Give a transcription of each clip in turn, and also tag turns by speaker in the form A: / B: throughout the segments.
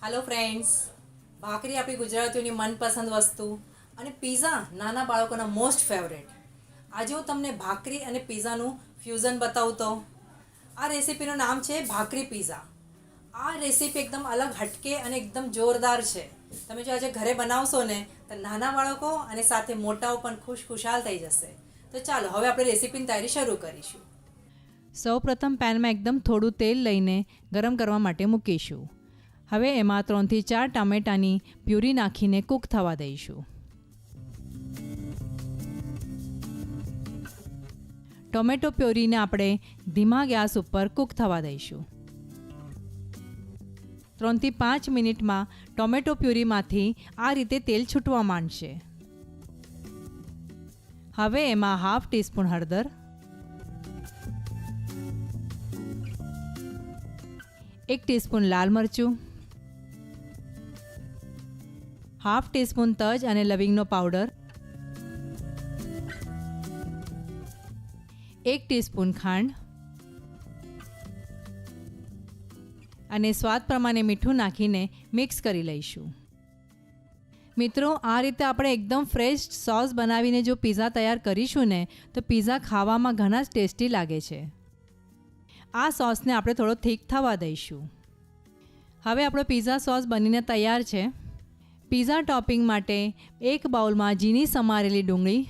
A: Hello friends, ભાખરી આપણી ગુજરાતીઓની મનપસંદ વસ્તુ અને પીઝા નાના બાળકોના મોસ્ટ ફેવરેટ. આજે હું તમને ભાખરી અને પીઝાનું ફ્યુઝન બતાવું તો આ રેસીપીનું નામ છે ભાખરી પીઝા. આ રેસીપી એકદમ અલગ હટકે અને એકદમ જોરદાર છે. તમે જો આજે ઘરે બનાવશો ને તો નાના બાળકો અને સાથે મોટાઓ પણ ખુશખુશાલ થઈ જશે. તો ચાલો હવે આપણે રેસીપીની તૈયારી શરૂ કરીશું.
B: સૌપ્રથમ પેનમાં એકદમ થોડું તેલ લઈને ગરમ કરવા માટે મૂકીશું. હવે એમાં 3 થી 4 ટામેટાની પ્યુરી નાખીને કૂક થવા દઈશું. ટોમેટો પ્યુરીને આપણે ધીમા ગેસ ઉપર કૂક થવા દઈશું. 3 થી 5 મિનિટમાં ટોમેટો પ્યુરીમાંથી આ રીતે તેલ છૂટવા માંડશે. હવે એમાં હાફ ટીસ્પૂન હળદર, 1 ટીસ્પૂન લાલ મરચું, હાફ ટીસ્પૂન તજ અને લવિંગનો પાવડર, 1 ટીસ્પૂન ખાંડ અને સ્વાદ પ્રમાણે મીઠું નાખીને મિક્સ કરી લઈશું. મિત્રો, આ રીતે આપણે એકદમ ફ્રેશ સોસ બનાવીને જો પીઝા તૈયાર કરીશું ને તો પીઝા ખાવામાં ઘણા જ ટેસ્ટી લાગે છે. આ સોસને આપણે થોડો થીક થવા દઈશું. હવે આપણો પીઝા સોસ બનીને તૈયાર છે. પીઝા ટોપિંગ માટે એક બાઉલમાં ઝીણી સમારેલી ડુંગળી,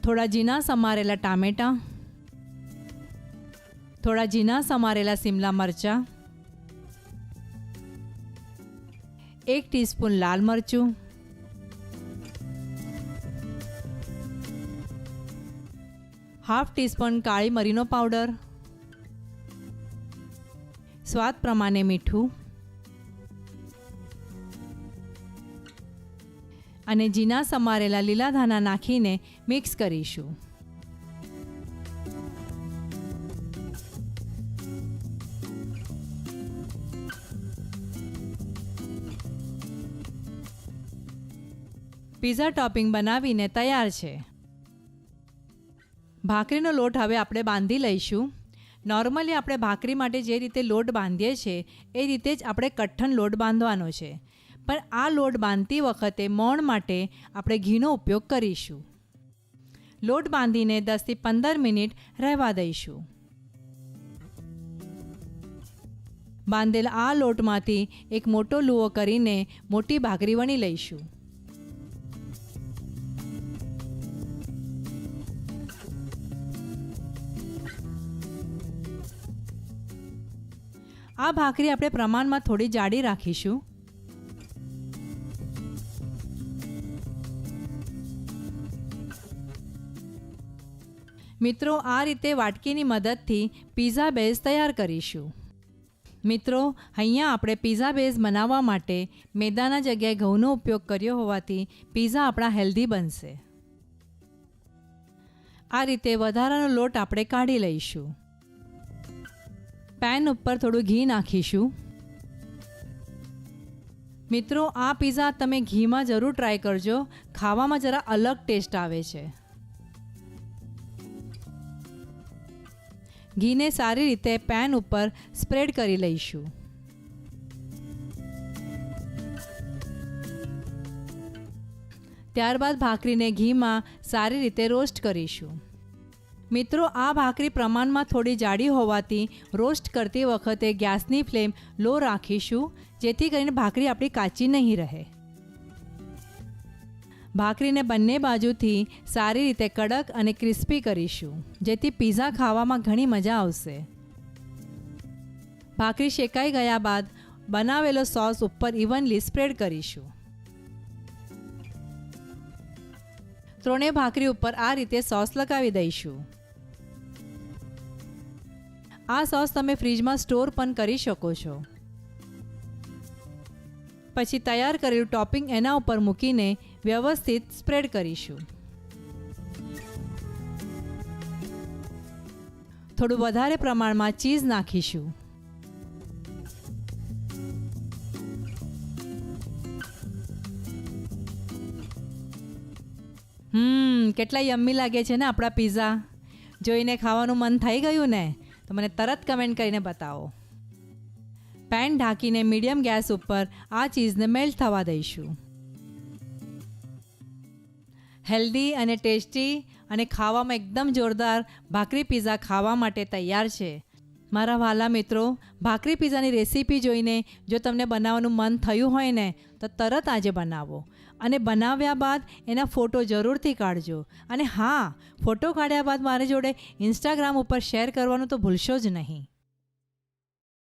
B: થોડા ઝીણા સમારેલા ટામેટાં, થોડા ઝીણા સમારેલા સિમલા મરચાં, 1 ટીસ્પૂન લાલ મરચું, હાફ ટીસ્પૂન કાળી મરીનો પાવડર, સ્વાદ પ્રમાણે મીઠું અને ઝીણા સમારેલા લીલા ધાણા નાખીને મિક્સ કરીશું. પીઝા ટોપિંગ બનાવીને તૈયાર છે. ભાખરીનો લોટ હવે આપણે બાંધી લઈશું. નોર્મલી આપણે ભાખરી માટે જે રીતે લોટ બાંધીએ છીએ એ રીતે જ આપણે કઠણ લોટ બાંધવાનો છે. પણ આ લોટ બાંધતી વખતે મોણ માટે આપણે ઘીનો ઉપયોગ કરીશું. લોટ બાંધીને 10 થી 15 મિનિટ રહેવા દઈશું. બાંધેલ આ લોટમાંથી એક મોટો લુઓ કરીને મોટી ભાખરી વણી લઈશું. આ ભાખરી આપણે પ્રમાણમાં થોડી જાડી રાખીશું. મિત્રો, આ રીતે વાટકીની મદદથી પીઝા બેઝ તૈયાર કરીશું. મિત્રો, અહીંયા આપણે પીઝા બેઝ બનાવવા માટે મેદાના જગ્યાએ ઘઉંનો ઉપયોગ કર્યો હોવાથી પીઝા આપણા હેલ્ધી બનશે. આ રીતે વધારાનો લોટ આપણે કાઢી લઈશું. પેન ઉપર થોડું ઘી નાખીશું. મિત્રો, આ પીઝા તમે ઘીમાં જરૂર ટ્રાય કરજો. ખાવામાં જરા અલગ ટેસ્ટ આવે છે. ઘીને સારી રીતે પેન ઉપર સ્પ્રેડ કરી લઈશું. ત્યારબાદ ભાખરીને ઘીમાં સારી રીતે રોસ્ટ કરીશું. મિત્રો, આ ભાખરી પ્રમાણમાં થોડી જાડી હોવાથી રોસ્ટ કરતી વખતે ગેસની ફ્લેમ લો રાખીશું, જેથી કરીને ભાખરી આપણી કાચી નહીં રહે. ભાખરીને બંને બાજુથી સારી રીતે કડક અને ક્રિસ્પી કરીશું, જેથી પીઝા ખાવામાં ઘણી મજા આવશે. ભાખરી શેકાઈ ગયા બાદ બનાવેલો સોસ ઉપર ઇવનલી સ્પ્રેડ કરીશું. ત્રણેય ભાખરી ઉપર આ રીતે સોસ લગાવી દઈશું. આ સોસ તમે ફ્રીજમાં સ્ટોર પણ કરી શકો છો. પછી તૈયાર કરેલું ટોપિંગ એના ઉપર મૂકીને વ્યવસ્થિત સ્પ્રેડ કરીશું. થોડું વધારે પ્રમાણમાં ચીઝ નાખીશું. કેટલા યમ્મી લાગે છે ને આપણા પીઝા. જોઈને ખાવાનું મન થઈ ગયું ને. તો મને તરત કમેન્ટ કરીને બતાવો. પેન ઢાંકીને મીડિયમ ગેસ ઉપર આ ચીઝને મેલ્ટ થવા દઈશું. હેલ્ધી અને ટેસ્ટી અને ખાવામાં એકદમ જોરદાર ભાખરી પીઝા ખાવા માટે તૈયાર છે. મારા વહાલા મિત્રો, ભાખરી પીઝાની રેસીપી જોઈને જો તમને બનાવવાનું મન થયું હોય ને તો તરત આજે બનાવો અને બનાવ્યા બાદ એના ફોટો જરૂરથી કાઢજો. અને હા, ફોટો કાઢ્યા બાદ મારી જોડે ઇન્સ્ટાગ્રામ ઉપર શેર કરવાનું તો ભૂલશો જ નહીં.